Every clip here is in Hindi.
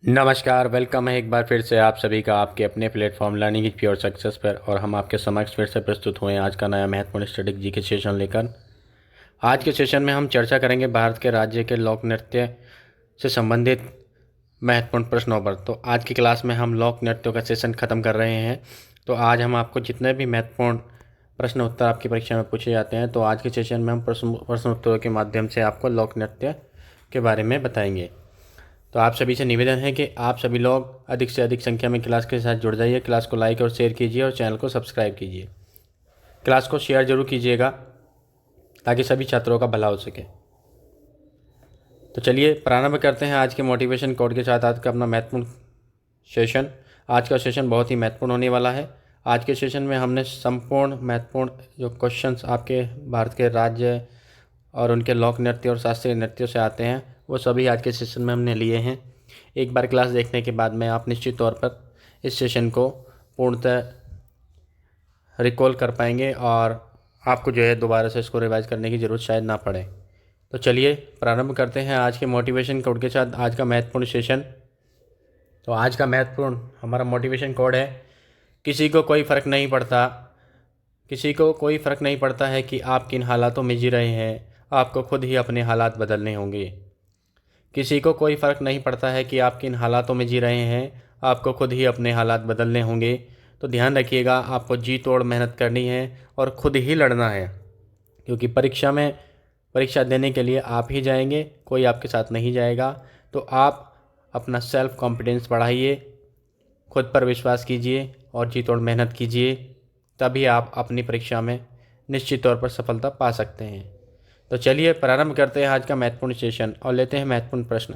नमस्कार, वेलकम है एक बार फिर से आप सभी का आपके अपने platform learning is pure success पर। और हम आपके समक्ष फिर से प्रस्तुत हुए हैं आज का नया महत्वपूर्ण स्टैटिक जी के सेशन लेकर। आज के सेशन में हम चर्चा करेंगे भारत के राज्य के लोक नृत्य से संबंधित महत्वपूर्ण प्रश्नों पर। तो आज की क्लास में हम लोक नृत्यों का सेशन ख़त्म कर रहे हैं। तो आज हम आपको जितने भी महत्वपूर्ण प्रश्न उत्तर आपकी परीक्षा में पूछे जाते हैं, तो आज के सेशन में हम प्रश्न उत्तरों के माध्यम से आपको लोक नृत्य के बारे में बताएंगे। तो आप सभी से निवेदन है कि आप सभी लोग अधिक से अधिक संख्या में क्लास के साथ जुड़ जाइए। क्लास को लाइक और शेयर कीजिए और चैनल को सब्सक्राइब कीजिए। क्लास को शेयर जरूर कीजिएगा ताकि सभी छात्रों का भला हो सके। तो चलिए प्रारंभ करते हैं आज के मोटिवेशन कोड के साथ आज का अपना महत्वपूर्ण सेशन। आज का सेशन बहुत ही महत्वपूर्ण होने वाला है। आज के सेशन में हमने संपूर्ण महत्वपूर्ण जो क्वेश्चंस आपके भारत के राज्य और उनके लोक नृत्य और शास्त्रीय नृत्यों से आते हैं, वो सभी आज के सेशन में हमने लिए हैं। एक बार क्लास देखने के बाद में आप निश्चित तौर पर इस सेशन को पूर्णतः रिकॉल कर पाएंगे और आपको जो है दोबारा से इसको रिवाइज करने की ज़रूरत शायद ना पड़े। तो चलिए प्रारंभ करते हैं आज के मोटिवेशन कोड के साथ आज का महत्वपूर्ण सेशन। तो आज का महत्वपूर्ण हमारा मोटिवेशन कोड है, किसी को कोई फ़र्क नहीं पड़ता। किसी को कोई फ़र्क नहीं पड़ता है कि आप किन हालातों में जी रहे हैं, आपको खुद ही अपने हालात बदलने होंगे। किसी को कोई फ़र्क नहीं पड़ता है कि आप किन हालातों में जी रहे हैं, आपको खुद ही अपने हालात बदलने होंगे। तो ध्यान रखिएगा, आपको जी तोड़ मेहनत करनी है और खुद ही लड़ना है, क्योंकि परीक्षा देने के लिए आप ही जाएंगे, कोई आपके साथ नहीं जाएगा। तो आप अपना सेल्फ कॉन्फिडेंस बढ़ाइए, खुद पर विश्वास कीजिए और जी तोड़ मेहनत कीजिए, तभी आप अपनी परीक्षा में निश्चित तौर पर सफलता पा सकते हैं। तो चलिए प्रारंभ करते हैं आज का महत्वपूर्ण सेशन और लेते हैं महत्वपूर्ण प्रश्न।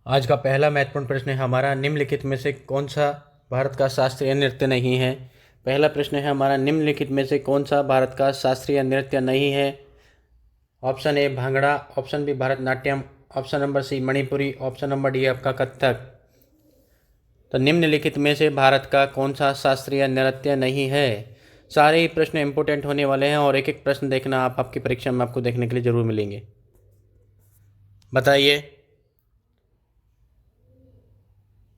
आज का पहला महत्वपूर्ण प्रश्न है हमारा, निम्नलिखित में से कौन सा भारत का शास्त्रीय नृत्य नहीं है। पहला प्रश्न है हमारा, निम्नलिखित में से कौन सा भारत का शास्त्रीय नृत्य नहीं है। Option A Bhangra, option B Bharatanatyam, option number C Manipuri, option number D आपका कथक। तो निम्नलिखित में से भारत का कौन सा शास्त्रीय नृत्य नहीं है। सारे ही प्रश्न इंपोर्टेंट होने वाले हैं और एक एक प्रश्न देखना आप आपकी परीक्षा में आपको देखने के लिए ज़रूर मिलेंगे। बताइए,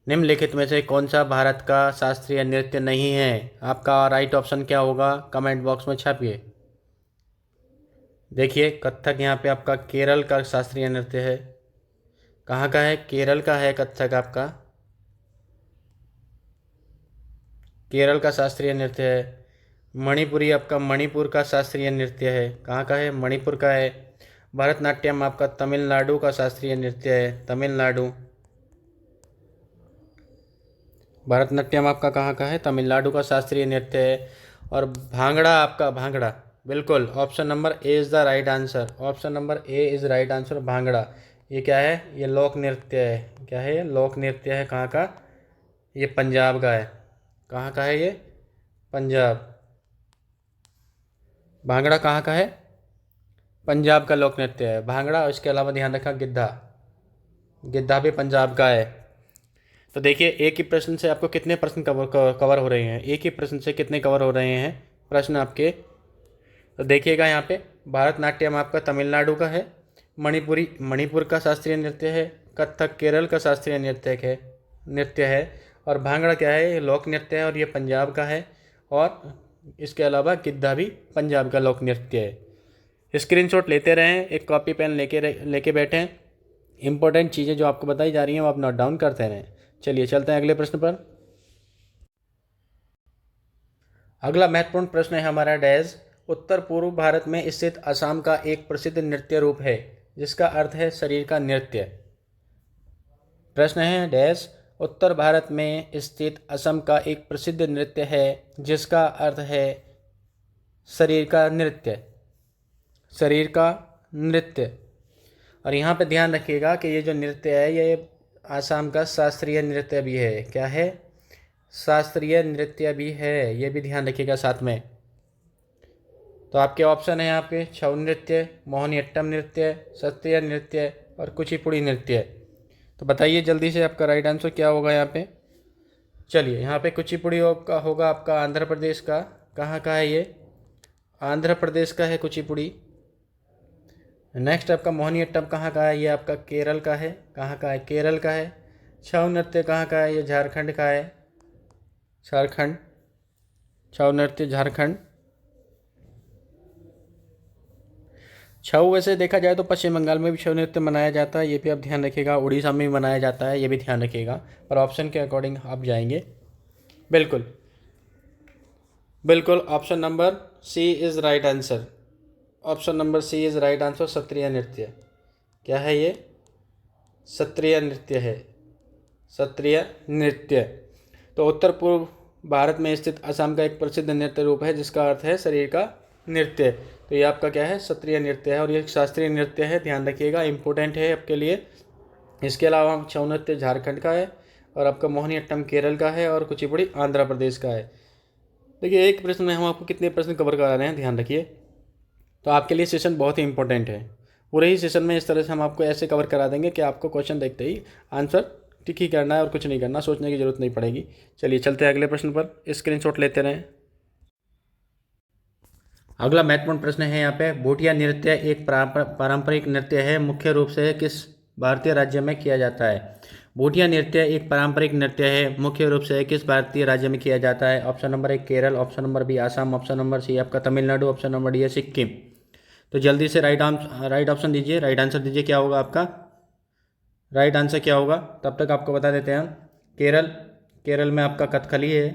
निम्नलिखित में से कौन सा भारत का शास्त्रीय नृत्य नहीं है। आपका राइट ऑप्शन क्या होगा, कमेंट बॉक्स में छापिए। देखिए, कथक यहाँ पे आपका केरल का शास्त्रीय नृत्य है। कहाँ का है, केरल का है कथक आपका, केरल का शास्त्रीय नृत्य है। मणिपुरी आपका मणिपुर का शास्त्रीय नृत्य है। कहाँ का है, मणिपुर का है। भरतनाट्यम आपका तमिलनाडु का शास्त्रीय नृत्य है, तमिलनाडु। भरतनाट्यम आपका कहाँ का है, तमिलनाडु का शास्त्रीय नृत्य है। और भांगड़ा आपका, भांगड़ा बिल्कुल option number A is the right answer. Option number A is right answer, bhangra. ये क्या है, ये लोक नृत्य है। क्या है, ये लोक नृत्य है। कहाँ का, ये पंजाब का है। कहाँ का है ये, पंजाब। भांगड़ा कहाँ का है, पंजाब का लोक नृत्य है भांगड़ा। और इसके अलावा ध्यान रखा गिद्धा, गिद्धा भी पंजाब का है। तो देखिए, एक ही प्रश्न से आपको कितने प्रश्न कवर हो रहे हैं, एक ही प्रश्न से कितने कवर हो रहे हैं प्रश्न आपके। तो देखिएगा यहाँ पे, भरतनाट्यम आपका तमिलनाडु का है, मणिपुरी मणिपुर का शास्त्रीय नृत्य है, कथक केरल का शास्त्रीय नृत्य है और भांगड़ा क्या है, ये लोक नृत्य है और ये पंजाब का है। और इसके अलावा गिद्धा भी पंजाब का लोक नृत्य है। स्क्रीनशॉट लेते रहें, एक कॉपी पेन लेके बैठें। इंपॉर्टेंट चीज़ें जो आपको बताई जा रही हैं वो आप नोट डाउन करते रहें। चलिए चलते हैं अगले प्रश्न पर। अगला महत्वपूर्ण प्रश्न है हमारा डैश, उत्तर पूर्व भारत में स्थित असम का एक प्रसिद्ध नृत्य रूप है जिसका अर्थ है शरीर का नृत्य। प्रश्न है डैश, उत्तर भारत में स्थित असम का एक प्रसिद्ध नृत्य है जिसका अर्थ है शरीर का नृत्य, शरीर का नृत्य। और यहाँ पे ध्यान रखिएगा कि ये जो नृत्य है ये आसाम का शास्त्रीय नृत्य भी है। क्या है, शास्त्रीय नृत्य भी है, ये भी ध्यान रखिएगा साथ में। तो आपके ऑप्शन है यहाँ पे छऊ नृत्य, मोहिनीअट्टम नृत्य, शास्त्रीय नृत्य और कुचिपुड़ी नृत्य। तो बताइए जल्दी से आपका राइट आंसर क्या होगा यहाँ पे। चलिए, यहाँ पे कुचिपुड़ी का होगा आपका आंध्र प्रदेश का। कहाँ का है ये, आंध्र प्रदेश का है कुचिपुड़ी। नेक्स्ट आपका मोहिनीअट्टम कहाँ का है? ये आपका केरल का है। कहाँ का है? केरल का है। छऊ नृत्य कहाँ का है? ये झारखंड का है। झारखंड। छऊ नृत्य झारखंड। छऊ वैसे देखा जाए तो पश्चिम बंगाल में भी छऊ नृत्य मनाया जाता है, ये भी आप ध्यान रखिएगा। उड़ीसा में भी मनाया जाता है, ये भी ध्यान रखिएगा। पर ऑप्शन के अकॉर्डिंग आप जाएंगे। बिल्कुल बिल्कुल, option number C is right answer. Option number C is right answer, Sattriya नृत्य। क्या है ये? सत्रिय नृत्य है। सत्रिय नृत्य। तो उत्तर पूर्व भारत में स्थित असम का एक प्रसिद्ध नृत्य रूप है जिसका अर्थ है शरीर का नृत्य। तो ये आपका क्या है? सत्रिय नृत्य है और ये शास्त्रीय नृत्य है, ध्यान रखिएगा, इंपॉर्टेंट है आपके लिए। इसके अलावा छऊ नृत्य झारखंड का है और आपका मोहिनीअट्टम केरल का है और कुचिपुड़ी आंध्र प्रदेश का है। देखिए एक प्रश्न में हम आपको कितने प्रश्न कवर करा रहे हैं, ध्यान रखिए। तो आपके लिए सेशन बहुत ही इंपॉर्टेंट है। पूरे ही सेशन में इस तरह से हम आपको ऐसे कवर करा देंगे कि आपको क्वेश्चन देखते ही आंसर टिक ही करना है और कुछ नहीं करना, सोचने की जरूरत नहीं पड़ेगी। चलिए चलते हैं अगले प्रश्न पर, स्क्रीनशॉट लेते रहें। अगला महत्वपूर्ण प्रश्न है यहाँ पे, भूटिया नृत्य एक पारंपरिक नृत्य है, मुख्य रूप से किस भारतीय राज्य में किया जाता है? भूटिया नृत्य एक पारंपरिक नृत्य है, मुख्य रूप से किस भारतीय राज्य में किया जाता है? Option number A Kerala, option number B Assam, option number C आपका तमिलनाडु, ऑप्शन नंबर डी है सिक्किम। तो जल्दी से राइट ऑप्शन दीजिए, राइट आंसर दीजिए, क्या होगा आपका राइट आंसर? क्या होगा तब तक आपको बता देते हैं हम। केरल। केरल में आपका कथकली है।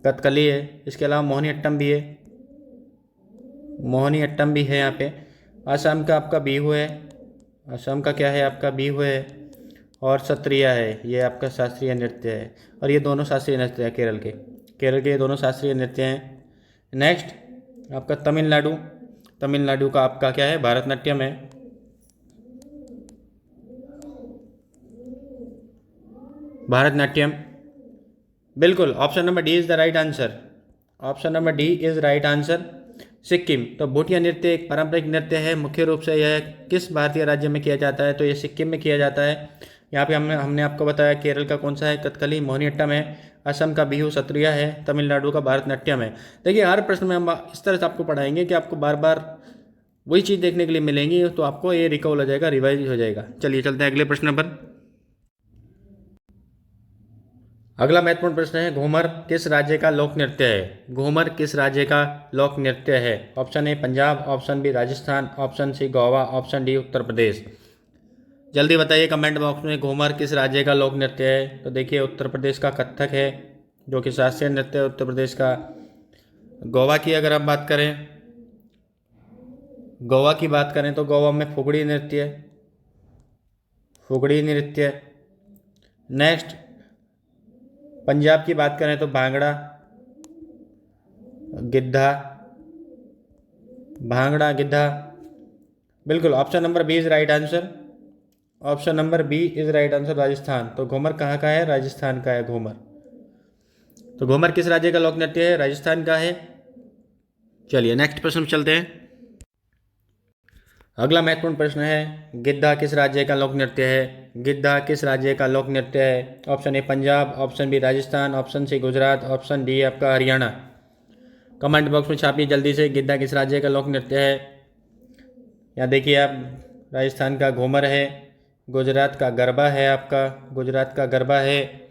कथकली है। इसके अलावा मोहिनीअट्टम भी है। मोहिनीअट्टम भी है यहाँ पे। असम का आपका बिहू है। असम का क्या है? आपका बिहू है। और सत्रिया है, ये आपका शास्त्रीय नृत्य है। और ये दोनों शास्त्रीय नृत्य है केरल के। केरल के ये दोनों शास्त्रीय नृत्य हैं। नेक्स्ट आपका तमिलनाडु। तमिलनाडु का आपका क्या है? भारतनाट्यम है। भारतनाट्यम। बिल्कुल, option number D is the right answer. Option number D is right answer, Sikkim. तो भूटिया नृत्य एक पारंपरिक नृत्य है, मुख्य रूप से यह किस भारतीय राज्य में किया जाता है? तो ये सिक्किम में किया जाता है। यहाँ पे हमने आपको बताया केरल का कौन सा है? कथकली मोहिनीअट्टम है। असम का बिहू सत्रिया है। तमिलनाडु का भारतनाट्यम है। देखिए हर प्रश्न में हम इस तरह से आपको पढ़ाएंगे कि आपको बार बार वही चीज़ देखने के लिए मिलेंगी, तो आपको ये रिकॉल हो जाएगा, रिवाइज हो जाएगा। चलिए चलते हैं अगले प्रश्न पर। अगला महत्वपूर्ण प्रश्न है, घूमर किस राज्य का लोक नृत्य है? घूमर किस राज्य का लोक नृत्य है? Option A Punjab, option B Rajasthan, option C Goa, option D Uttar Pradesh. जल्दी बताइए कमेंट बॉक्स में, घूमर किस राज्य का लोक नृत्य है? तो देखिए उत्तर प्रदेश का कथक है, जो कि शास्त्रीय नृत्य है उत्तर प्रदेश का। गोवा की अगर आप बात करें, गोवा की बात करें तो गोवा में फुगड़ी नृत्य। फुगड़ी नृत्य। नेक्स्ट पंजाब की बात करें तो भांगड़ा, गिद्धा। भांगड़ा, गिद्धा। बिल्कुल, option number B is right answer. Option number B is right answer, Rajasthan. तो घूमर कहाँ का है? राजस्थान का है घूमर। तो घूमर किस राज्य का लोक नृत्य है? राजस्थान का है। चलिए नेक्स्ट प्रश्न पे चलते हैं। अगला महत्वपूर्ण प्रश्न है, गिद्धा किस राज्य का लोक नृत्य है? गिद्धा किस राज्य का लोक नृत्य है? Option A Punjab, option B Rajasthan, option C Gujarat, option D आपका हरियाणा। कमेंट बॉक्स में छापिए जल्दी से, गिद्धा किस राज्य का लोक नृत्य है? यहाँ देखिए आप, राजस्थान का घूमर है, गुजरात का गरबा है, आपका गुजरात का गरबा है,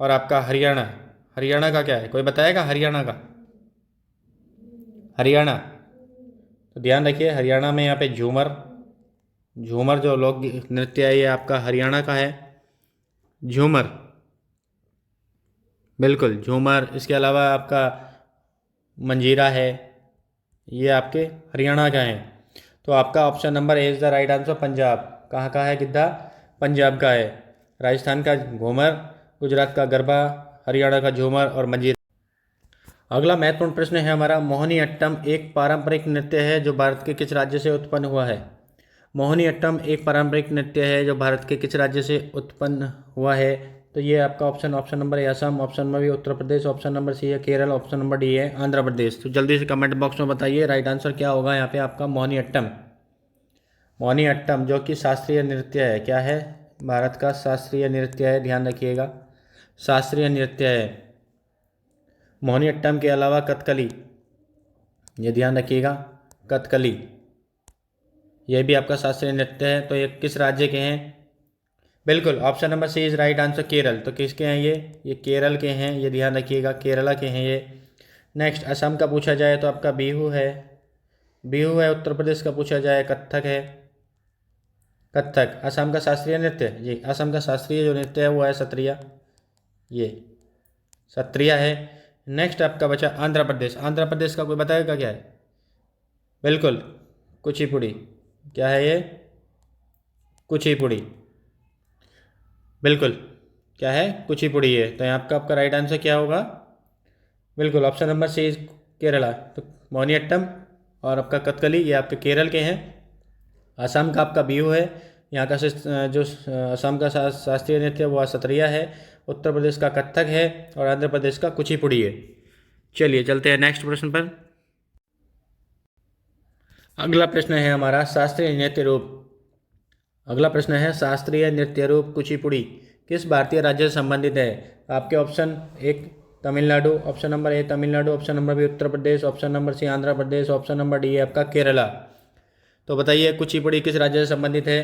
और आपका हरियाणा। हरियाणा का क्या है? कोई बताएगा हरियाणा का? हरियाणा, तो ध्यान रखिए हरियाणा में यहाँ पे झूमर। झूमर जो लोक नृत्य है ये आपका हरियाणा का है, झूमर। बिल्कुल झूमर। इसके अलावा आपका मंजीरा है, ये आपके हरियाणा का है। तो आपका option number A is the right answer, Punjab. कहाँ का है गिद्धा? पंजाब का है। राजस्थान का घूमर, गुजरात का गरबा, हरियाणा का झूमर और मंजीरा। अगला महत्वपूर्ण प्रश्न है हमारा, मोहिनीअट्टम एक पारंपरिक नृत्य है जो भारत के किस राज्य से उत्पन्न हुआ है? मोहिनीअट्टम एक पारंपरिक नृत्य है जो भारत के किस राज्य से उत्पन्न हुआ है? तो ये आपका option number A Assam, option number B Uttar Pradesh, option number C है केरल, ऑप्शन नंबर डी है आंध्र प्रदेश। तो जल्दी से कमेंट बॉक्स में बताइए राइट आंसर क्या होगा यहाँ पे आपका? मोहिनीअट्टम। मोहिनीअट्टम जो कि शास्त्रीय नृत्य है, क्या है? भारत का शास्त्रीय नृत्य है, ध्यान रखिएगा, शास्त्रीय नृत्य है। मोहिनीअट्टम के अलावा कथकली, ये ध्यान रखिएगा, कथकली। ये भी आपका शास्त्रीय नृत्य है। तो ये किस राज्य के हैं? बिल्कुल, option number C is right answer, Kerala. तो किसके हैं ये केरल के हैं, ये ध्यान रखिएगा, केरला के हैं ये। नेक्स्ट असम का पूछा जाए तो आपका बिहू है, बिहू है। उत्तर प्रदेश का पूछा जाए कत्थक है, कत्थक। असम का शास्त्रीय नृत्य जी, असम का शास्त्रीय जो नृत्य है वो है सत्रिया, ये सत्रिया है। नेक्स्ट आपका बचा आंध्र प्रदेश। आंध्र प्रदेश का कोई बताएगा क्या है? बिल्कुल, कुचिपुड़ी। क्या है ये? कुचिपुड़ी। बिल्कुल, क्या है? कुचिपुड़ी है। तो यहाँ आपका राइट आंसर क्या होगा? बिल्कुल, option number C is Kerala. तो मोहिनीअट्टम और आपका कथकली ये आपके केरल के हैं। असम का आपका बिहू है। यहाँ का जो असम का शास्त्रीय नृत्य वो सत्रिया है। उत्तर प्रदेश का कथक है और आंध्र प्रदेश का कुचिपुड़ी है। चलिए चलते हैं नेक्स्ट प्रश्न पर। अगला प्रश्न है हमारा शास्त्रीय नृत्य रूप। अगला प्रश्न है शास्त्रीय नृत्य रूप कुचिपुड़ी किस भारतीय राज्य से संबंधित है? आपके ऑप्शन एक Tamil Nadu, option number A Tamil Nadu, option number B Uttar Pradesh, option number C Andhra Pradesh, option number D है आपका केरला। तो बताइए कुचिपुड़ी किस राज्य से संबंधित है?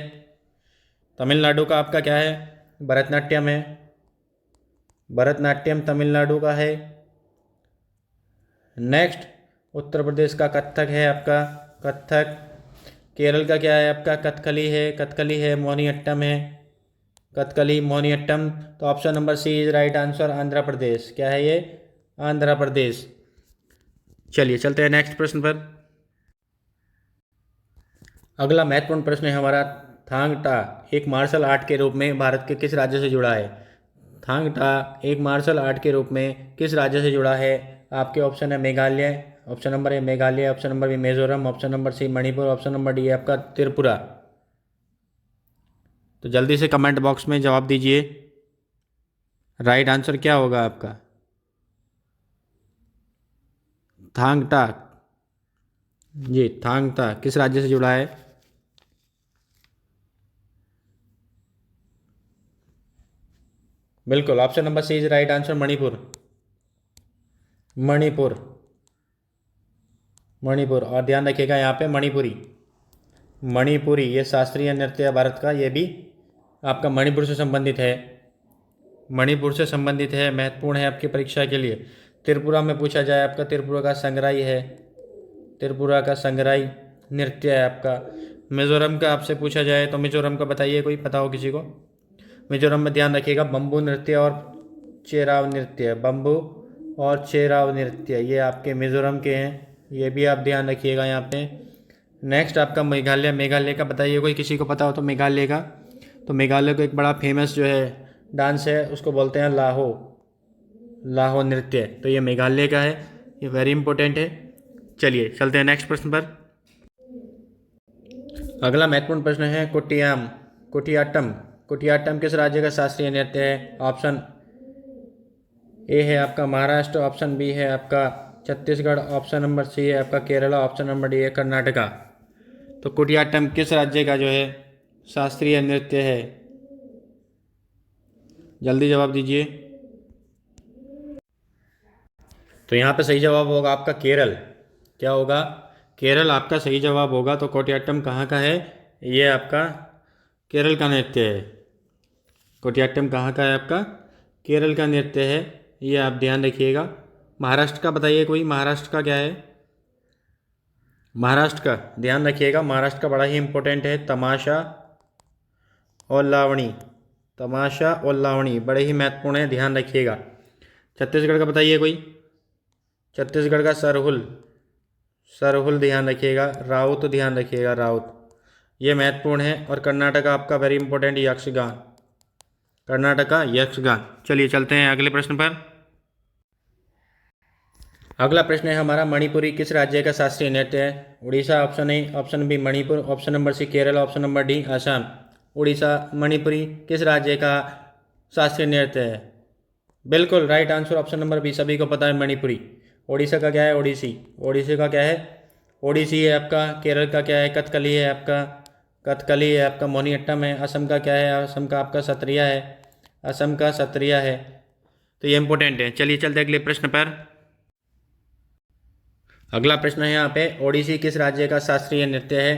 तमिलनाडु का आपका क्या है? भरतनाट्यम है, भरतनाट्यम तमिलनाडु का है। नेक्स्ट उत्तर प्रदेश का कथक है आपका, कथक। केरल का क्या है आपका? कथकली है, कथकली है, मोहिनीअट्टम है, कथकली मोहिनीअट्टम। तो option number C is right answer, Andhra Pradesh. क्या है ये? आंध्र प्रदेश। चलिए चलते हैं नेक्स्ट प्रश्न पर। अगला महत्वपूर्ण प्रश्न है हमारा थांग टा एक मार्शल आर्ट के रूप में भारत के किस राज्य से जुड़ा है? थांग टा एक मार्शल आर्ट के रूप में किस राज्य से जुड़ा है? आपके ऑप्शन है Meghalaya, option number A Meghalaya, option number B Mizoram, option number C Manipur, option number D है आपका त्रिपुरा। तो जल्दी से कमेंट बॉक्स में जवाब दीजिए, राइट आंसर क्या होगा आपका? थांग टा जी, थांग टा किस राज्य से जुड़ा है? बिल्कुल, option number C is right answer, Manipur, Manipur, Manipur. और ध्यान रखिएगा यहाँ पे मणिपुरी, मणिपुरी ये शास्त्रीय नृत्य है भारत का, ये भी आपका मणिपुर से संबंधित है, मणिपुर से संबंधित है, महत्वपूर्ण है आपकी परीक्षा के लिए। त्रिपुरा में पूछा जाए आपका त्रिपुरा का संगराई है, त्रिपुरा का संगराई नृत्य है आपका। मिजोरम का आपसे पूछा जाए तो मिजोरम का बताइए, कोई पता हो किसी को? मिजोरम में ध्यान रखिएगा बम्बू नृत्य और चेराव नृत्य, बम्बू और चेराव नृत्य ये आपके मिजोरम के हैं, ये भी आप ध्यान रखिएगा यहाँ पे। नेक्स्ट आपका मेघालय, मेघालय का बताइए कोई, किसी को पता हो तो मेघालय का। तो मेघालय का एक बड़ा फेमस जो है डांस है उसको बोलते हैं लाहो, लाहो नृत्य। तो ये मेघालय का है, ये वेरी इंपॉर्टेंट है। चलिए चलते हैं नेक्स्ट प्रश्न पर। अगला महत्वपूर्ण प्रश्न है कुटियाम, कुटियाट्टम, कुटियाट्टम किस राज्य का शास्त्रीय नृत्य है? ऑप्शन ए है आपका महाराष्ट्र, ऑप्शन बी है आपका छत्तीसगढ़, ऑप्शन नंबर सी है आपका केरला, ऑप्शन नंबर डी है कर्नाटका। तो कुटियाट्टम किस राज्य का जो है शास्त्रीय नृत्य है? जल्दी जवाब दीजिए। तो यहाँ पे सही जवाब होगा आपका केरल। क्या होगा? केरल आपका सही जवाब होगा। तो कुटियाट्टम कहाँ का है? ये आपका केरल का नृत्य है। कुटियाट्टम कहाँ का है आपका? केरल का नृत्य है, ये आप ध्यान रखिएगा। महाराष्ट्र का बताइए कोई, महाराष्ट्र का क्या है? महाराष्ट्र का ध्यान रखिएगा, महाराष्ट्र का बड़ा ही इंपॉर्टेंट है, तमाशा और लावणी, तमाशा और लावणी बड़े ही महत्वपूर्ण है, ध्यान रखिएगा। छत्तीसगढ़ का बताइए कोई, छत्तीसगढ़ का सरहुल, सरहुल ध्यान रखिएगा, राउत ध्यान रखिएगा, राउत ये महत्वपूर्ण है। और कर्नाटक आपका वेरी इंपॉर्टेंट यक्षगान, कर्नाटक का यक्षगान। चलिए चलते हैं अगले प्रश्न पर। अगला प्रश्न है हमारा मणिपुरी किस राज्य का शास्त्रीय नृत्य है? Orissa option A, option B Manipur, option number C Kerala, option number D Assam. Orissa Manipuri किस राज्य का शास्त्रीय नृत्य है? बिल्कुल right answer option number B, सभी को पता है मणिपुरी। उड़ीसा का क्या है? ओडिसी, ओडिसी का क्या है? ओडिसी है आपका। केरल का क्या है? कथकली है आपका, कथकली है आपका। मोहिनीअट्टम है। असम का क्या है? असम का आपका सत्रिया है, असम का सत्रिया है। तो ये इंपॉर्टेंट है। चलिए चलते अगले प्रश्न पर। अगला प्रश्न है यहाँ पे ओडिसी किस राज्य का शास्त्रीय नृत्य है?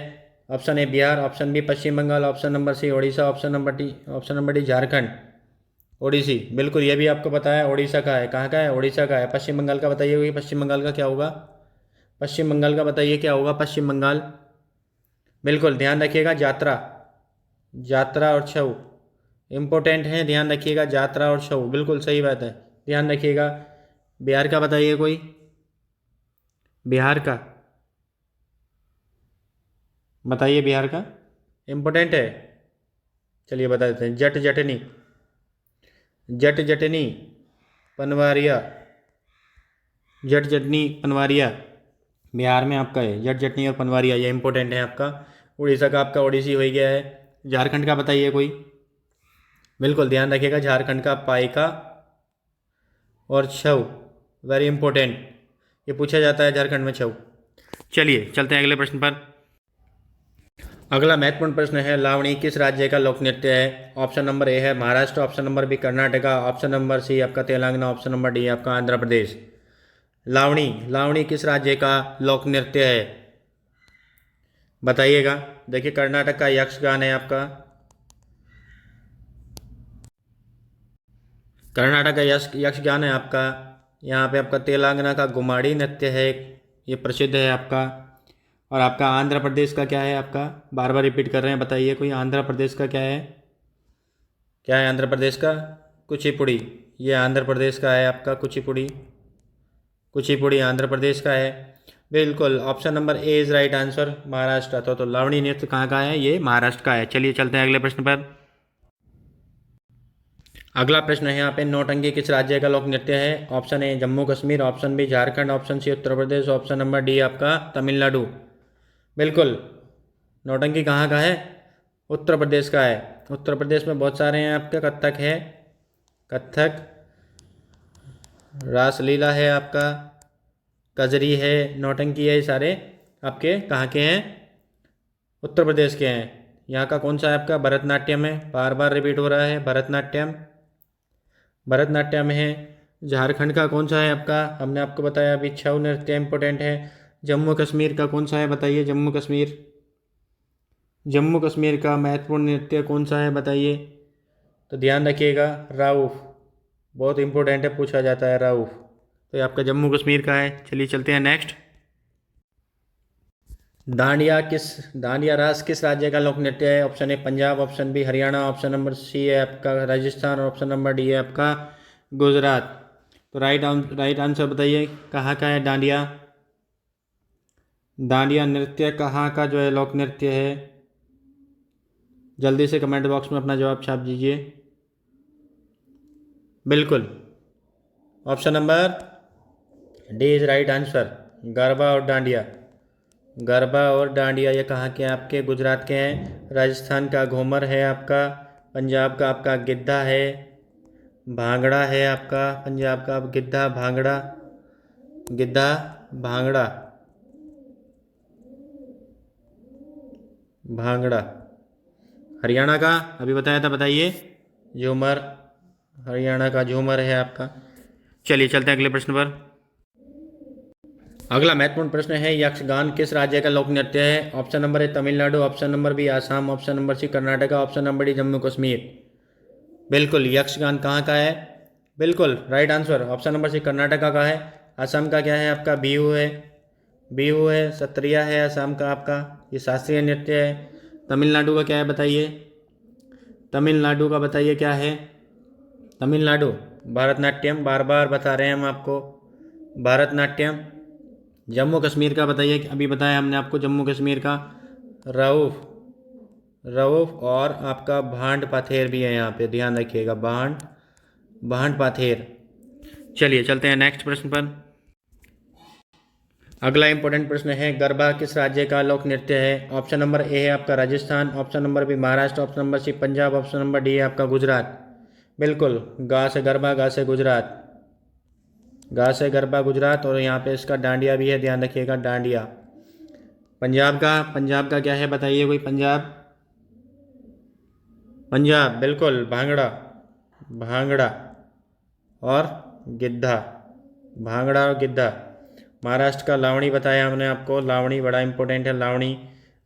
Option A Bihar, option B Paschim Bengal, option number C Orissa, option number D Jharkhand. Odissi, बिल्कुल ये भी आपको बताया उड़ीसा का है। कहाँ का है? उड़ीसा का है। पश्चिम बंगाल का बताइए वही, पश्चिम बंगाल का क्या होगा? पश्चिम बंगाल का बताइए क्या होगा पश्चिम बंगाल? बिल्कुल ध्यान रखिएगा, यात्रा, यात्रा और छऊ इम्पोर्टेंट है, ध्यान रखिएगा, यात्रा और छऊ, बिल्कुल सही बात है, ध्यान रखिएगा। बिहार का बताइए कोई, बिहार का बताइए, बिहार का इम्पोर्टेंट है। चलिए बता देते हैं, जट जटनी, जट जटनी पनवारिया, जट जटनी पनवारिया बिहार में आपका है, जट जटनी और पनवारिया, ये इंपॉर्टेंट है आपका। उड़ीसा का आपका ओडिसी हो गया है। झारखंड का बताइए कोई, बिल्कुल ध्यान रखिएगा, झारखंड का पाइका और छऊ, वेरी इंपॉर्टेंट, ये पूछा जाता है झारखंड में छऊ। चलिए चलते हैं अगले प्रश्न पर। अगला महत्वपूर्ण प्रश्न है, लावणी किस राज्य का लोक नृत्य है? ऑप्शन नंबर ए है Maharashtra, option number B Karnataka, option number C आपका तेलंगाना, ऑप्शन नंबर डी आपका आंध्र प्रदेश। लावणी, लावणी किस राज्य का लोक नृत्य है? बताइएगा। देखिए कर्नाटक का यक्षगान है आपका, कर्नाटक का यक्षगान है आपका। यहाँ पे आपका तेलंगाना का गुमाड़ी नृत्य है, ये प्रसिद्ध है आपका। और आपका आंध्र प्रदेश का क्या है आपका? बार बार रिपीट कर रहे हैं, बताइए कोई, आंध्र प्रदेश का क्या है? क्या है आंध्र प्रदेश का? कुचिपुड़ी, ये आंध्र प्रदेश का है आपका कुचिपुड़ी, कुचिपुड़ी आंध्र प्रदेश का है। बिल्कुल option number A is right answer, Maharashtra. तो लावणी नृत्य कहाँ का है? ये महाराष्ट्र का है। चलिए चलते हैं अगले प्रश्न पर। अगला प्रश्न है यहाँ पे, नौटंकी किस राज्य का लोक नृत्य है? Option A Jammu Kashmir, option B Jharkhand, option C Uttar Pradesh, option number D आपका तमिलनाडु। बिल्कुल, नौटंकी कहाँ का है? उत्तर प्रदेश का है। उत्तर प्रदेश में बहुत सारे हैं आपके, कथक है, कथक, रासलीला है आपका, कजरी है, नौटंकी है, ये सारे आपके कहाँ के हैं? उत्तर प्रदेश के हैं। यहाँ का कौन सा है आपका? भरतनाट्यम है, बार बार रिपीट हो रहा है, भरतनाट्यम, भरतनाट्यम है। झारखंड का कौन सा है आपका? हमने आपको बताया अभी, छऊ नृत्य इंपॉर्टेंट है। जम्मू कश्मीर का कौन सा है बताइए? जम्मू कश्मीर, जम्मू कश्मीर का महत्वपूर्ण नृत्य कौन सा है बताइए? तो ध्यान रखिएगा, राउफ, बहुत इंपॉर्टेंट है, पूछा जाता है राउफ, तो ये आपका जम्मू कश्मीर का है। चलिए चलते हैं नेक्स्ट। दांडिया रास किस राज्य का लोक नृत्य है? Option A Punjab, option B Haryana, option number C है आपका राजस्थान, और ऑप्शन नंबर डी है आपका गुजरात। तो राइट आंसर बताइए, कहाँ का है दांडिया? दांडिया नृत्य कहाँ का जो है लोक नृत्य है? जल्दी से कमेंट बॉक्स में अपना जवाब छाप दीजिए। बिल्कुल, option number D is right answer, garba और डांडिया, गरबा और डांडिया ये कहाँ के हैं आपके? गुजरात के हैं। राजस्थान का घूमर है आपका, पंजाब का आपका गिद्धा है, भांगड़ा है आपका, पंजाब का गिद्धा भांगड़ा, गिद्धा भांगड़ा, भांगड़ा। हरियाणा का अभी बताया था, बताइए। झूमर, हरियाणा का झूमर है आपका। चलिए चलते हैं अगले प्रश्न पर। अगला महत्वपूर्ण प्रश्न है, यक्षगान किस राज्य का लोक नृत्य है? Option number A Tamil Nadu, option number B Assam, option number C Karnataka, option number D Jammu Kashmir. बिल्कुल, यक्षगान कहाँ का है? बिल्कुल right answer, option number C Karnataka का है। असम का क्या है आपका? बिहू है, बिहू है, सत्रिया है असम का आपका, ये शास्त्रीय नृत्य है। तमिलनाडु का क्या है बताइए? तमिलनाडु का बताइए क्या है? तमिलनाडु भरतनाट्यम, बार बार बता रहे हैं हम आपको, भरतनाट्यम। जम्मू कश्मीर का बताइए, अभी बताया हमने आपको जम्मू कश्मीर का, रऊफ, रऊफ और आपका भांड पाथेर भी है यहाँ पे, ध्यान रखिएगा, भांड पाथेर। चलिए चलते हैं नेक्स्ट प्रश्न पर। अगला इंपॉर्टेंट प्रश्न है, गरबा किस राज्य का लोक नृत्य है? ऑप्शन नंबर ए है आपका Rajasthan, option number B Maharashtra, option number C Punjab, option number D है आपका गुजरात। बिल्कुल, गा से गरबा, गा से गुजरात, गा से गरबा गुजरात, और यहाँ पे इसका डांडिया भी है, ध्यान रखिएगा, डांडिया। पंजाब का क्या है बताइए कोई? पंजाब, पंजाब बिल्कुल भांगड़ा, भांगड़ा और गिद्धा, भांगड़ा और गिद्धा। महाराष्ट्र का लावणी बताया हमने आपको, लावणी बड़ा इंपॉर्टेंट है, लावणी।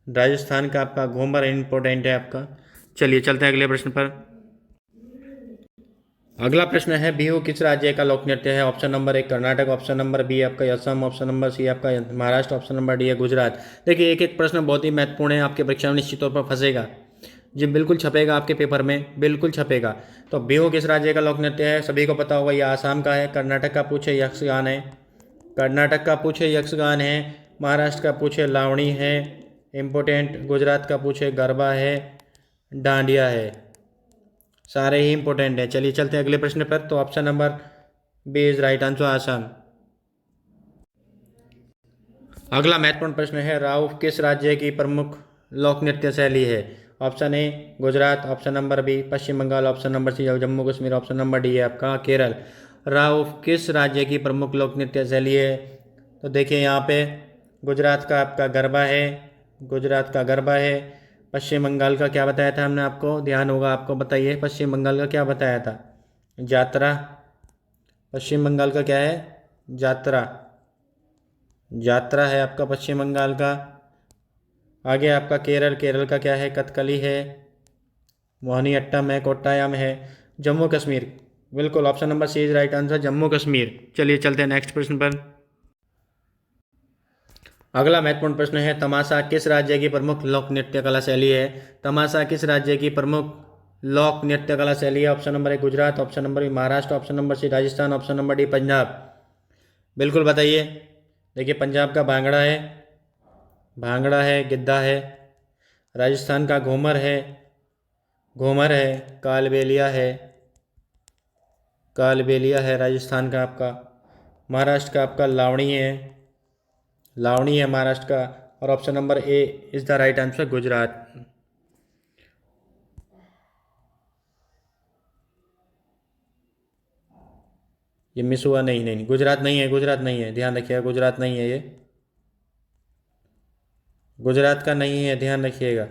राजस्थान का आपका घूमर इम्पोर्टेंट है आपका। चलिए चलते हैं अगले प्रश्न पर। अगला प्रश्न है बिहू किस राज्य का लोक नृत्य है? Option number 1 Karnataka, option number B आपका असम, ऑप्शन नंबर सी आपका महाराष्ट्र, ऑप्शन नंबर डी है गुजरात। देखिए एक एक प्रश्न बहुत ही महत्वपूर्ण है, आपके परीक्षा में निश्चित तौर पर फंसेगा जी, बिल्कुल छपेगा आपके पेपर में, बिल्कुल छपेगा। तो बिहू किस राज्य का लोक नृत्य है? सभी को पता होगा, ये आसाम का है, कर्नाटक का पूछे यक्षगान है, कर्नाटक का पूछे यक्षगान है, महाराष्ट्र का पूछे लावणी है इम्पोर्टेंट, गुजरात का पूछे गरबा है, डांडिया है, सारे ही इंपॉर्टेंट है। चलिए चलते हैं अगले प्रश्न पर। तो option number B is right answer Assam. अगला महत्वपूर्ण प्रश्न है राव किस राज्य की प्रमुख लोक नृत्य शैली है? Option A Gujarat, option number B Paschim Bengal, option number C Jammu Kashmir, option number D है आपका केरल। राव किस राज्य की प्रमुख लोक नृत्य शैली है? तो देखिए यहाँ पे गुजरात का आपका गरबा है, गुजरात का गरबा है। पश्चिम बंगाल का क्या बताया था हमने आपको, ध्यान होगा आपको, बताइए पश्चिम बंगाल का क्या बताया था? यात्रा। पश्चिम बंगाल का क्या है? यात्रा, यात्रा है आपका पश्चिम बंगाल का। आगे आपका केरल, केरल का क्या है? कथकली है, मोहिनीअट्टम है, कोट्टायम है। जम्मू कश्मीर, बिल्कुल option number C is right answer Jammu Kashmir. चलिए चलते हैं नेक्स्ट प्रश्न पर। अगला महत्वपूर्ण प्रश्न है तमाशा किस राज्य की प्रमुख लोक नृत्य कला शैली है? तमाशा किस राज्य की प्रमुख लोक नृत्य कला शैली है? Option number 1 Gujarat, option number B Maharashtra, option number C Rajasthan, option number D Punjab. बिल्कुल बताइए। देखिए पंजाब का भांगड़ा है, भांगड़ा है, गिद्धा है। राजस्थान का घूमर है, घूमर है। कालबेलिया है, कालबेलिया है राजस्थान का आपका। महाराष्ट्र का आपका लावणी है, लावणी है महाराष्ट्र का। और option number A is the right answer Gujarat. ये मिस हुआ, नहीं नहीं नहीं, गुजरात नहीं है, गुजरात नहीं है, ध्यान रखिएगा, गुजरात नहीं है, ये गुजरात का नहीं है, ध्यान रखिएगा,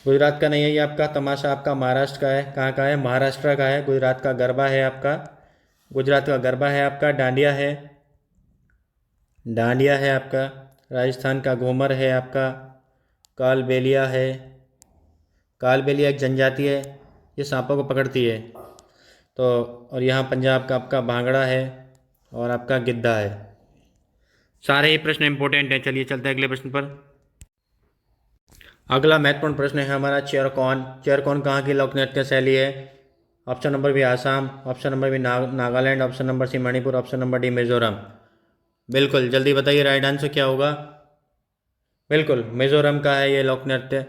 गुजरात का नहीं है। ये आपका तमाशा आपका महाराष्ट्र का है। कहाँ का है? महाराष्ट्र का है। गुजरात का गरबा है आपका, गुजरात का गरबा है आपका। डांडिया है, डांडिया है आपका। राजस्थान का घूमर है आपका। कालबेलिया है, कालबेलिया एक जनजाति है, ये सांपों को पकड़ती है। तो और यहाँ पंजाब का आपका भांगड़ा है और आपका गिद्धा है। सारे ही प्रश्न इंपॉर्टेंट हैं। चलिए चलते हैं अगले प्रश्न पर। अगला महत्वपूर्ण प्रश्न है हमारा चेयर कौन। चेयर कौन कहाँ की लोक नृत्य शैली है? Option number B Assam, option number B Nagaland, option number C Manipur, option number D Mizoram. बिल्कुल जल्दी बताइए राइट आंसर क्या होगा। बिल्कुल मिजोरम का है ये लोक नृत्य,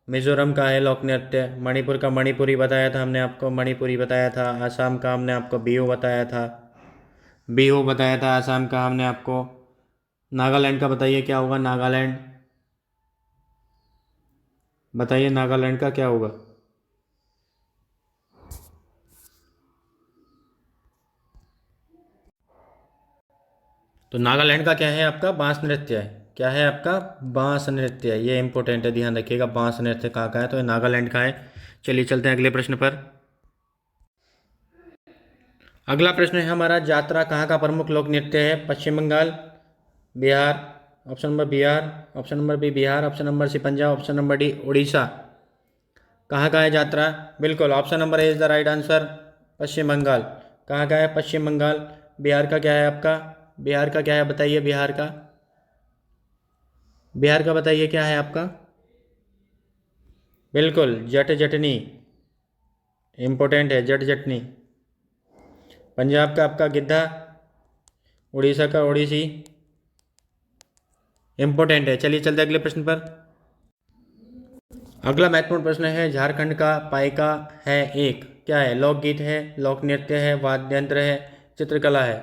मिजोरम का है लोक नृत्य। मणिपुर का मणिपुरी बताया था हमने आपको, मणिपुरी बताया था। आसाम का हमने आपको बिहू बताया था, बिहू बताया था आसाम का हमने आपको। नागालैंड का बताइए क्या होगा, नागालैंड बताइए, नागालैंड का क्या होगा? तो नागालैंड का क्या है आपका? बांस नृत्य है। क्या है आपका? बांस नृत्य है, ये इंपॉर्टेंट है, ध्यान रखिएगा। बांस नृत्य कहाँ का है? तो ये नागालैंड का है। चलिए चलते हैं अगले प्रश्न पर। अगला प्रश्न है हमारा यात्रा कहाँ का प्रमुख लोक नृत्य है? Paschim Bengal, Bihar, option number Bihar, option number B Bihar, option number C Punjab, option number D Orissa. कहाँ का है यात्रा? बिल्कुल option number A is the right answer Paschim Bengal. कहाँ का है? पश्चिम बंगाल। बिहार का क्या है आपका? बिहार का क्या है बताइए, बिहार का, बिहार का बताइए क्या है आपका? बिल्कुल जट जटनी, इम्पोर्टेंट है जट जटनी। पंजाब का आपका गिद्धा, उड़ीसा का ओडिसी, इम्पोर्टेंट है। चलिए चलते अगले प्रश्न पर। अगला महत्वपूर्ण प्रश्न है झारखंड का पाइका है एक, क्या है? लोकगीत है, लोक नृत्य है, वाद्य यंत्र है, चित्रकला है।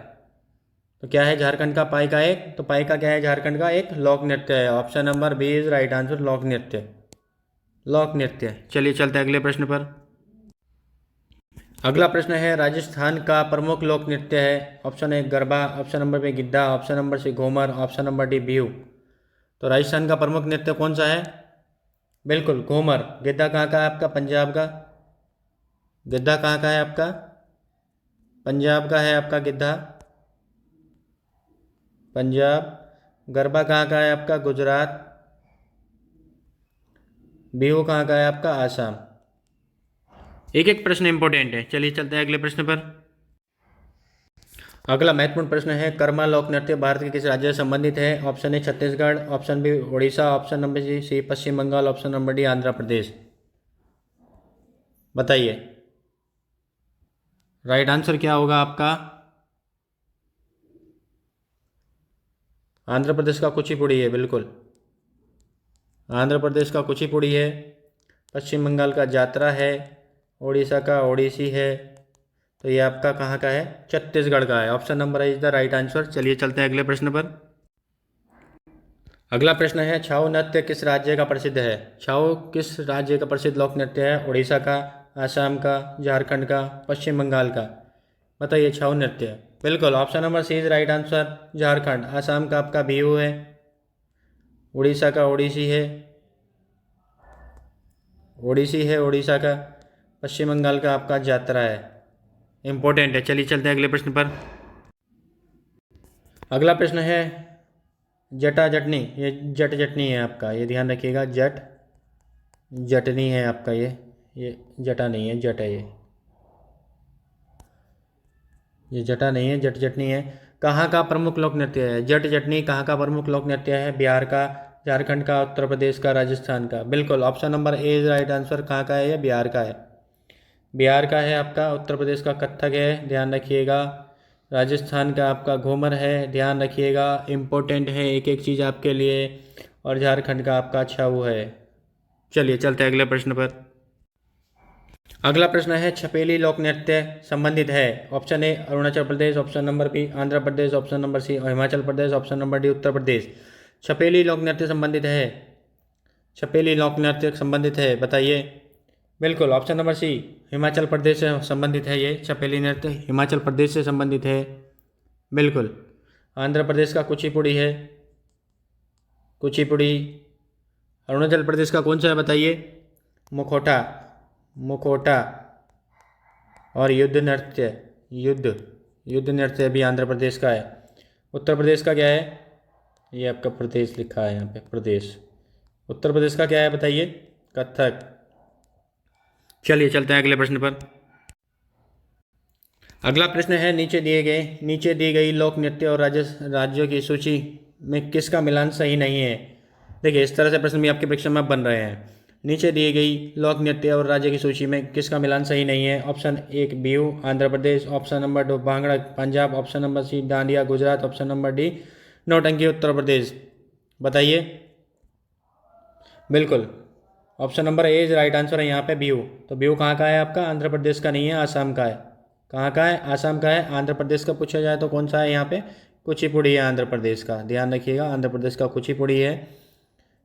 तो क्या है झारखंड का पाइका एक? तो पाइका क्या है झारखंड का? एक लोक नृत्य है। Option number B is right answer लोक नृत्य, लोक नृत्य। चलिए चलते हैं अगले प्रश्न पर। अगला प्रश्न है राजस्थान का प्रमुख लोक नृत्य है। Option A Garba, option number B Giddha, option number C Ghoomar, option number D Bihu. तो राजस्थान का प्रमुख नृत्य कौन सा है? बिल्कुल घूमर। गिद्धा कहाँ का है आपका? पंजाब का। गिद्धा कहाँ का है आपका? पंजाब का है आपका गिद्धा, पंजाब। गरबा कहाँ का है आपका? गुजरात। बिहू कहाँ का है आपका? आसाम। एक एक प्रश्न इंपॉर्टेंट है। चलिए चलते हैं अगले प्रश्न पर। अगला महत्वपूर्ण प्रश्न है, कर्मा लोक नृत्य भारत के किस राज्य से संबंधित है? Option A Chhattisgarh, option B Orissa, option number C Paschim Bengal, option number D Andhra Pradesh. बताइए राइट आंसर क्या होगा आपका? आंध्र प्रदेश का कुचिपुड़ी है, बिल्कुल आंध्र प्रदेश का कुचिपुड़ी है। पश्चिम बंगाल का जात्रा है। उड़ीसा का ओडिसी है। तो ये आपका कहाँ का है? छत्तीसगढ़ का है। Option number is the right answer. चलिए चलते हैं अगले प्रश्न पर। अगला प्रश्न है, छाऊ नृत्य किस राज्य का प्रसिद्ध है? छाऊ किस राज्य का प्रसिद्ध लोक नृत्य है? उड़ीसा का, आसाम का, झारखंड का, पश्चिम बंगाल का। बताइए छाऊ नृत्य। बिल्कुल option number C is right answer, Jharkhand. Assam का आपका बिहू है। उड़ीसा का ओडिसी है। ओडिसी है उड़ीसा का। पश्चिम बंगाल का आपका जात्रा है। इंपॉर्टेंट है। चलिए चलते हैं अगले प्रश्न पर। अगला प्रश्न है, जटा जटनी, ये जट जटनी है आपका, ये ध्यान रखिएगा। जट जटनी है आपका, ये जटा नहीं है, जट है ये जटा नहीं है, जट जटनी है। कहाँ का प्रमुख लोक नृत्य है? जट जटनी कहाँ का प्रमुख लोक नृत्य है? बिहार का, झारखंड का, उत्तर प्रदेश का, राजस्थान का। बिल्कुल option number A is right answer. कहाँ का है ये? बिहार का है। बिहार का है आपका। उत्तर प्रदेश का कथक है, ध्यान रखिएगा। राजस्थान का आपका घूमर है, ध्यान रखिएगा। इम्पोर्टेंट है एक एक चीज़ आपके लिए। और झारखंड का आपका छाऊ है। चलिए चलते हैं अगले प्रश्न पर। अगला प्रश्न है, छपेली लोक नृत्य संबंधित है? Option A Arunachal Pradesh, option number B Andhra Pradesh, option number C Himachal Pradesh, option number D Uttar Pradesh. Chhapeli लोक नृत्य संबंधित है। छपेली लोक नृत्य संबंधित है, बताइए। बिल्कुल ऑप्शन नंबर सी हिमाचल प्रदेश से संबंधित है। ये छपेली नृत्य हिमाचल प्रदेश से संबंधित है। बिल्कुल। आंध्र प्रदेश का कुचिपुड़ी है। कुचिपुड़ी। अरुणाचल प्रदेश का कौन सा है बताइए? मुखोटा। मुखोटा। और युद्ध नृत्य, युद्ध युद्ध नृत्य भी आंध्र प्रदेश का है। उत्तर प्रदेश का क्या है? ये आपका प्रदेश लिखा है यहाँ पे, प्रदेश। उत्तर प्रदेश का क्या है बताइए? कथक। चलिए चलते हैं अगले प्रश्न पर। अगला प्रश्न है, नीचे दी गई लोक नृत्य और राज्यों की सूची में किसका मिलान सही नहीं है? देखिए इस तरह से प्रश्न भी आपके परीक्षा में बन रहे हैं। नीचे दी गई लोक नृत्य और राज्य की सूची में किसका मिलान सही नहीं है? ऑप्शन एक बिहू आंध्र प्रदेश, ऑप्शन नंबर दो Bhangra Punjab, option number C Dandiya Gujarat, option number D Nautanki Uttar Pradesh. बताइए। बिल्कुल option number A is right answer है यहाँ पे, बिहू। तो बिहू कहाँ का है आपका? आंध्र प्रदेश का नहीं है, आसाम का है। कहाँ का है? आसाम का है। आंध्र प्रदेश का पूछा जाए तो कौन सा है यहाँ पे? कुचिपुड़ी है आंध्र प्रदेश का, ध्यान रखिएगा। आंध्र प्रदेश का कुचिपुड़ी है।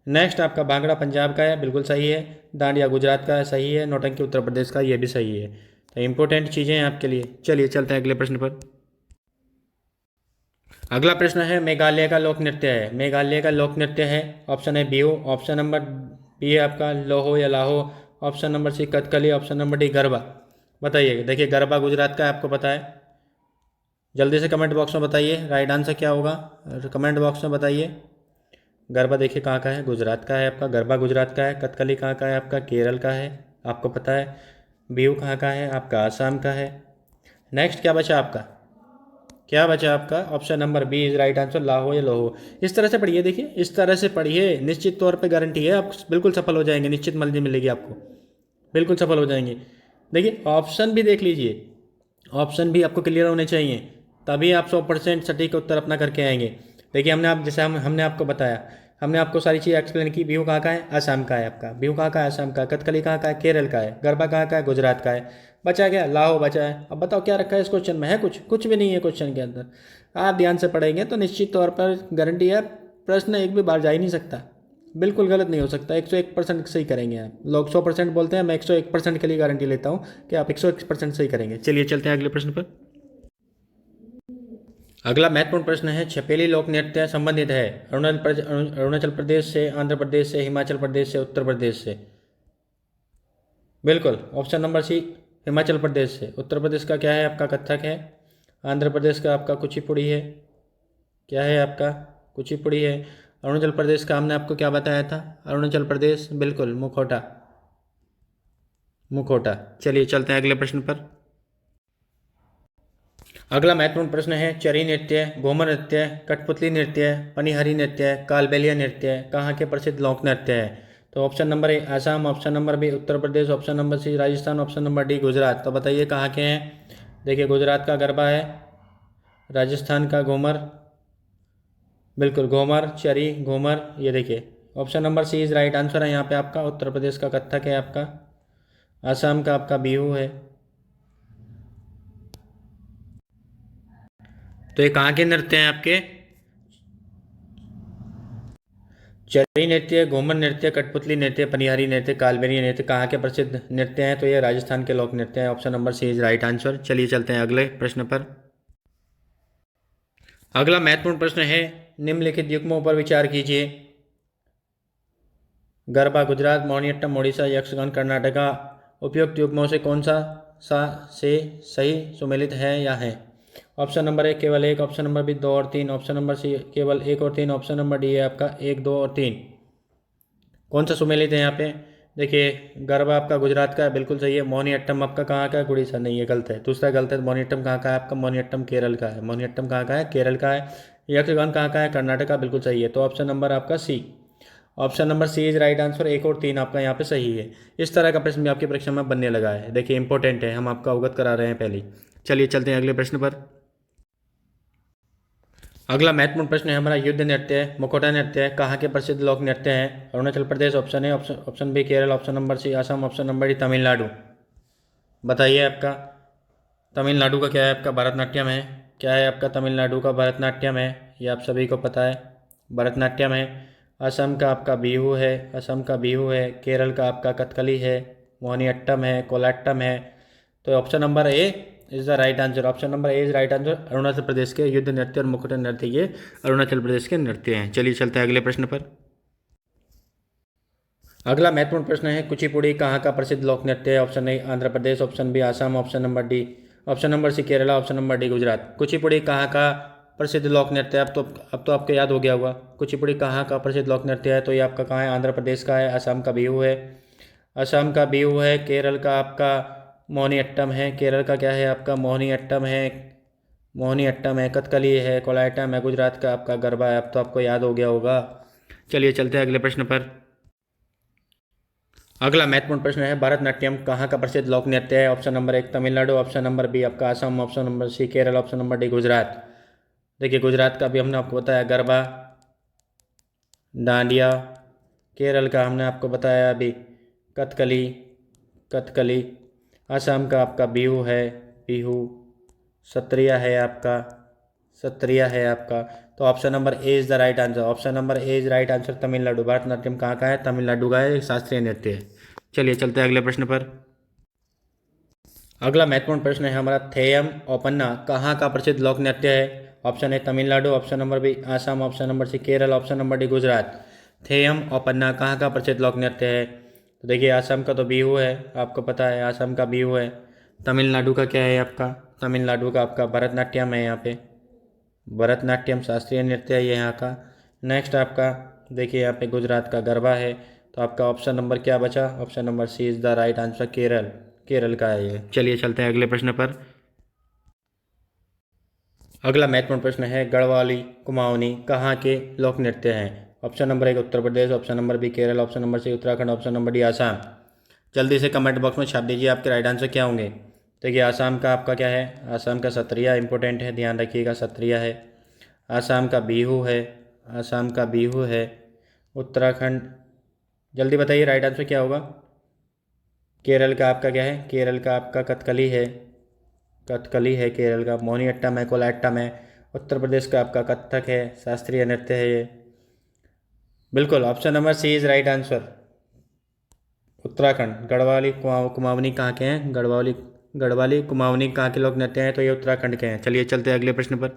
नेक्स्ट आपका भांगड़ा पंजाब का है, बिल्कुल सही है। डांडिया गुजरात का है, सही है। नौटंकी उत्तर प्रदेश का, ये भी सही है। तो इंपॉर्टेंट चीज़ें हैं आपके लिए। चलिए चलते हैं अगले प्रश्न पर। अगला प्रश्न है, मेघालय का लोक नृत्य है। मेघालय का लोक नृत्य है। ऑप्शन है बिहू, ऑप्शन नंबर बी है आपका लोहो या लाहो, option number C Kathakali, option number D Garba. बताइए। देखिए गरबा गुजरात का है, आपको पता है। जल्दी से कमेंट बॉक्स में बताइए राइट आंसर क्या होगा, कमेंट बॉक्स में बताइए। गरबा देखिए कहाँ का है? गुजरात का है आपका। गरबा गुजरात का है। कथकली कहाँ का है आपका? केरल का है, आपको पता है। बिहू कहाँ का है आपका? आसाम का है। नेक्स्ट क्या बचा आपका? क्या बचा आपका? Option number B is right answer, लाहो या लोहो। इस तरह से पढ़िए, देखिए इस तरह से पढ़िए, निश्चित तौर पे गारंटी है आप बिल्कुल सफल हो जाएंगे। निश्चित मर्जी मिलेगी आपको, बिल्कुल सफल हो जाएंगे। देखिए ऑप्शन भी देख लीजिए, ऑप्शन भी आपको क्लियर होने चाहिए, तभी आप 100% सटीक उत्तर अपना करके आएंगे। देखिए हमने आपको बताया, हमने आपको सारी चीज़ एक्सप्लेन की। बिहू कहाँ का है? आसाम का है आपका। बिहू कहाँ का है? आसाम का। कथकली कहाँ का है? केरल का है। गरबा कहाँ का है? गुजरात का है। बचा क्या? लाहो बचा है। अब बताओ क्या रखा है इस क्वेश्चन में? है कुछ? कुछ भी नहीं है क्वेश्चन के अंदर। आप ध्यान से पढ़ेंगे तो निश्चित तौर पर गारंटी है प्रश्न एक भी बार जा ही नहीं सकता, बिल्कुल गलत नहीं हो सकता। 101% सही करेंगे आप। लोग 100% बोलते हैं, मैं 101% के लिए गारंटी लेता हूँ कि आप 101% सही करेंगे। चलिए चलते हैं अगले प्रश्न पर। अगला महत्वपूर्ण प्रश्न है, छपेली लोक नृत्य संबंधित है अरुणाचल प्रदेश से, आंध्र प्रदेश से, हिमाचल प्रदेश से, उत्तर प्रदेश से। बिल्कुल ऑप्शन नंबर सी हिमाचल प्रदेश से। उत्तर प्रदेश का क्या है आपका? कथक है। आंध्र प्रदेश का आपका कुचिपुड़ी है। क्या है आपका? कुचिपुड़ी है। अरुणाचल प्रदेश का हमने आपको क्या बताया था? अरुणाचल प्रदेश, बिल्कुल मुखौटा, मुखौटा। चलिए चलते हैं अगले प्रश्न पर। अगला महत्वपूर्ण प्रश्न है, चरी नृत्य, घूमर नृत्य, कठपुतली नृत्य, पनिहरी नृत्य, कालबेलिया नृत्य कहाँ के प्रसिद्ध लोक नृत्य है? तो option number A Assam, option number B Uttar Pradesh, option number C Rajasthan, option number D Gujarat. तो बताइए कहाँ के हैं? देखिए गुजरात का गरबा है, राजस्थान का घूमर, बिल्कुल घूमर, चरी, घूमर, ये देखिए option number C is right answer है यहाँ पे आपका। उत्तर प्रदेश का कथक है आपका, आसाम का आपका बिहू है। तो ये कहाँ के नृत्य हैं आपके? चरी नृत्य, घूमर नृत्य, कठपुतली नृत्य, पनिहारी नृत्य, कालबेलिया नृत्य कहाँ के प्रसिद्ध नृत्य हैं? तो ये राजस्थान के लोक नृत्य हैं। Option number C is right answer. चलिए चलते हैं अगले प्रश्न पर। अगला महत्वपूर्ण प्रश्न है, निम्नलिखित युग्मों पर विचार कीजिए। गरबा गुजरात, मोहिनीअट्टम उड़ीसा, यक्षगान कर्नाटका। उपयुक्त युग्मों से कौन सा से सही सुमेलित है या है? ऑप्शन नंबर ए केवल एक, ऑप्शन नंबर बी दो और तीन, ऑप्शन नंबर सी केवल एक और तीन, ऑप्शन नंबर डी है आपका एक, दो और तीन। कौन सा सुमेलित है यहाँ पे? देखिए गरबा आपका गुजरात का है, बिल्कुल सही है। मोहिनीअट्टम आपका कहाँ का है? उड़ीसा, नहीं ये गलत है। दूसरा गलत है। मोहिनीअट्टम कहाँ का है आपका? मोहिनीअट्टम केरल का है। मोहिनीअट्टम कहाँ का है? केरल का है। यक्षगान कहाँ का है? कर्नाटक का, बिल्कुल सही है। तो ऑप्शन नंबर आपका C, option number C is right answer. एक और तीन आपका यहाँ पे सही है। इस तरह का प्रश्न भी आपकी परीक्षा में बनने लगा है। देखिए इंपॉर्टेंट है, हम आपका अवगत करा रहे हैं पहले ही। चलिए चलते हैं अगले प्रश्न पर। अगला महत्वपूर्ण प्रश्न है हमारा, युद्ध नृत्य, मुखौटा नृत्य कहाँ के प्रसिद्ध लोक नृत्य हैं? अरुणाचल प्रदेश ऑप्शन है, option B Kerala, option number C Assam, option number D Tamil Nadu. बताइए आपका तमिलनाडु का क्या है? आपका भरतनाट्यम है। क्या है आपका? तमिलनाडु का भरतनाट्यम है, ये आप सभी को पता है, भरतनाट्यम है। असम का आपका बिहू है, असम का बिहू है। केरल का आपका कथकली है, मोहिनीअट्टम है, कोलाट्टम है। तो option number A is the right answer. Option number A is right answer. Arunachal Pradesh के युद्ध नृत्य और मुखौटा नृत्य ये अरुणाचल प्रदेश के नृत्य हैं। चलिए चलते हैं अगले प्रश्न पर। अगला महत्वपूर्ण प्रश्न है, कुचिपुड़ी कहाँ का प्रसिद्ध लोक नृत्य है? Option A Andhra Pradesh, option B Assam, option number D, option number C Kerala, option number D Gujarat. Kuchipudi कहाँ का प्रसिद्ध लोक नृत्य है? अब तो आपको याद हो गया होगा। कुचिपुड़ी कहाँ का प्रसिद्ध लोक नृत्य है? तो ये आपका कहाँ है? आंध्र प्रदेश का है। असम का बिहू है, असम का बिहू है। केरल का आपका मोहिनीअट्टम है, केरल का क्या है आपका? मोहिनीअट्टम है, मोहिनीअट्टम है। कथकली है, कोलाइटम है। गुजरात का आपका गरबा है। अब तो आपको याद हो गया होगा। चलिए चलते हैं अगले प्रश्न पर। अगला महत्वपूर्ण प्रश्न है, भरतनाट्यम कहाँ का प्रसिद्ध लोक नृत्य है? ऑप्शन नंबर एक तमिलनाडु, ऑप्शन नंबर बी आपका Assam, option number C Kerala, option number D Gujarat. देखिए गुजरात का भी हमने आपको बताया गरबा, डांडिया। केरल का हमने आपको बताया अभी कथकली, कथकली। असम का आपका बिहू है, बिहू। सत्रिया है आपका, सत्रिया है आपका। तो option number A is the right answer. Option number A is right answer. Tamil Nadu, Bharatanatyam कहाँ का है? तमिलनाडु का है, एक शास्त्रीय नृत्य है। चलिए चलते हैं अगले प्रश्न पर। अगला महत्वपूर्ण प्रश्न है हमारा, थेयम ओपन्ना कहाँ का प्रसिद्ध लोक नृत्य है? ऑप्शन है Tamil Nadu, option number B Assam, option number C Kerala, option number D Gujarat. Theyyam Oppana कहाँ का प्रसिद्ध लोक नृत्य है? तो देखिए असम का तो बिहू है, आपको पता है असम का बिहू है। तमिलनाडु का क्या है आपका? तमिलनाडु का आपका भरतनाट्यम है। यहाँ पे भरतनाट्यम शास्त्रीय नृत्य है ये यहाँ का। नेक्स्ट आपका देखिए यहाँ पे गुजरात का गरबा है। तो आपका ऑप्शन नंबर क्या बचा? Option number C is the right answer. Kerala, Kerala का है ये। चलिए चलते हैं अगले प्रश्न पर। अगला महत्वपूर्ण प्रश्न है, गढ़वाली कुमाऊनी कहाँ के लोक नृत्य हैं? ऑप्शन नंबर एक Uttar Pradesh, option number B Kerala, option number C Uttarakhand, option number D Assam. जल्दी से कमेंट बॉक्स में छाप दीजिए आपके राइट आंसर क्या होंगे। देखिए आसाम का आपका क्या है? आसाम का सत्रिया इंपॉर्टेंट है, ध्यान रखिएगा, सत्रिया है। आसाम का बिहू है, आसाम का बिहू है। उत्तराखंड, जल्दी बताइए राइट आंसर क्या होगा। केरल का आपका क्या है? केरल का आपका कथकली है, कथकली है केरल का। मोहिनीअट्टम है, कोलाट्टम है। उत्तर प्रदेश का आपका कथक है, शास्त्रीय नृत्य है ये। बिल्कुल option number C is right answer. Uttarakhand, Garhwali Kumaoni कहाँ के हैं? गढ़वाली, गढ़वाली कुमाऊनी कहाँ के लोक नृत्य हैं? तो ये उत्तराखंड के हैं। चलिए चलते हैं अगले प्रश्न पर।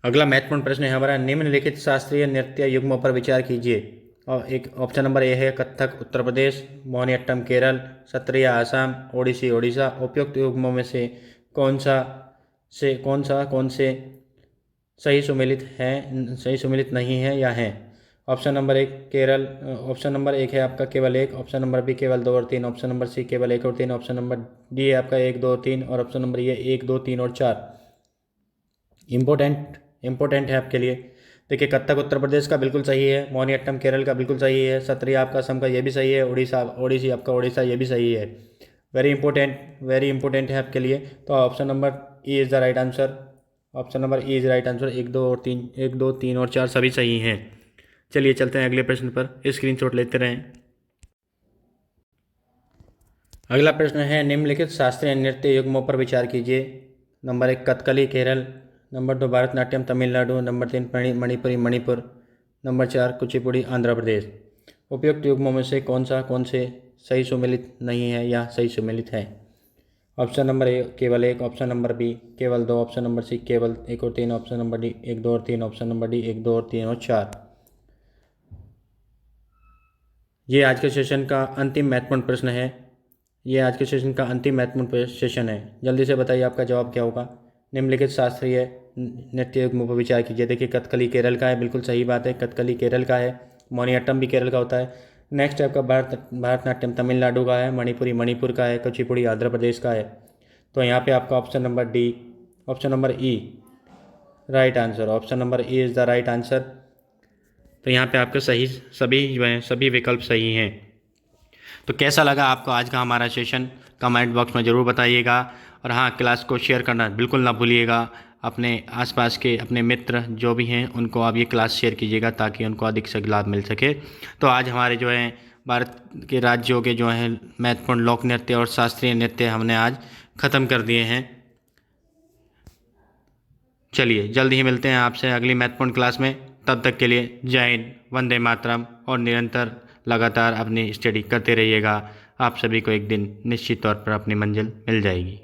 अगला महत्वपूर्ण प्रश्न है हमारा, निम्नलिखित शास्त्रीय नृत्य युग्मों पर विचार कीजिए। और एक ऑप्शन नंबर ए है कथक उत्तर प्रदेश, मोहिनीअट्टम केरल, सत्रिया आसाम, ओडिसी ओडिशा। उपयुक्त युग्मों में से कौन से सही सुमेलित है, सही सुमेलित नहीं है या है। ऑप्शन नंबर एक केरल, ऑप्शन नंबर एक है आपका केवल एक, ऑप्शन नंबर बी केवल दो और तीन, ऑप्शन नंबर सी केवल एक और तीन, ऑप्शन नंबर डी है आपका एक दो तीन, और ऑप्शन नंबर ये एक दो तीन और चार। इम्पोर्टेंट है आपके लिए। देखिए, कथक उत्तर प्रदेश का बिल्कुल सही है, मोहिनीअट्टम केरल का बिल्कुल सही है, सत्रिया आपका असम का ये भी सही है, ओडिसी आपका उड़ीसा ये भी सही है। वेरी इंपॉर्टेंट है आपके लिए। तो option number E is the right answer. Option number E is right answer. एक दो तीन और चार सभी सही हैं। चलिए चलते हैं अगले प्रश्न पर, स्क्रीनशॉट लेते रहें। अगला प्रश्न है, निम्नलिखित शास्त्रीय नृत्य युग्मों पर विचार कीजिए। नंबर एक कथकली केरल, नंबर दो भरतनाट्यम तमिलनाडु, नंबर तीन मणिपुरी मणिपुर, नंबर चार कुचिपुड़ी आंध्र प्रदेश। उपयुक्त युग्मों में से कौन से सही सुमेलित नहीं है या सही सुमेलित है। ऑप्शन नंबर ए केवल एक, ऑप्शन नंबर बी केवल दो, ऑप्शन नंबर सी केवल एक और तीन, ऑप्शन नंबर डी एक दो और तीन, ऑप्शन नंबर डी एक दो और तीन और चार। ये आज के सेशन का अंतिम महत्वपूर्ण प्रश्न है। ये आज के सेशन का अंतिम महत्वपूर्ण सेशन है। जल्दी से बताइए आपका जवाब क्या होगा। निम्नलिखित शास्त्रीय नृत्य युग्मों पर विचार कीजिए। देखिए, कथकली केरल का है, बिल्कुल सही बात है, कथकली केरल का है। मोहिनीअट्टम भी केरल का होता है। नेक्स्ट आपका भरतनाट्यम तमिलनाडु का है, मणिपुरी मणिपुर का है, कुचिपुड़ी आंध्र प्रदेश का है। तो यहाँ पे आपका option number D, option number E right answer. Option number E is the right answer. तो यहाँ पे आपके सही सभी जो हैं सभी विकल्प सही हैं। तो कैसा लगा आपको आज का हमारा सेशन, कमेंट बॉक्स में ज़रूर बताइएगा। और हाँ, क्लास को शेयर करना बिल्कुल ना भूलिएगा। अपने आसपास के अपने मित्र जो भी हैं उनको आप ये क्लास शेयर कीजिएगा ताकि उनको अधिक से लाभ मिल सके। तो आज हमारे जो हैं भारत के राज्यों के जो हैं महत्वपूर्ण लोक नृत्य और शास्त्रीय नृत्य हमने आज ख़त्म कर दिए हैं। चलिए जल्द ही मिलते हैं आपसे अगली महत्वपूर्ण क्लास में। तब तक के लिए जय हिंद, वंदे मातरम, और निरंतर लगातार अपनी स्टडी करते रहिएगा। आप सभी को एक दिन निश्चित तौर पर अपनी मंजिल मिल जाएगी।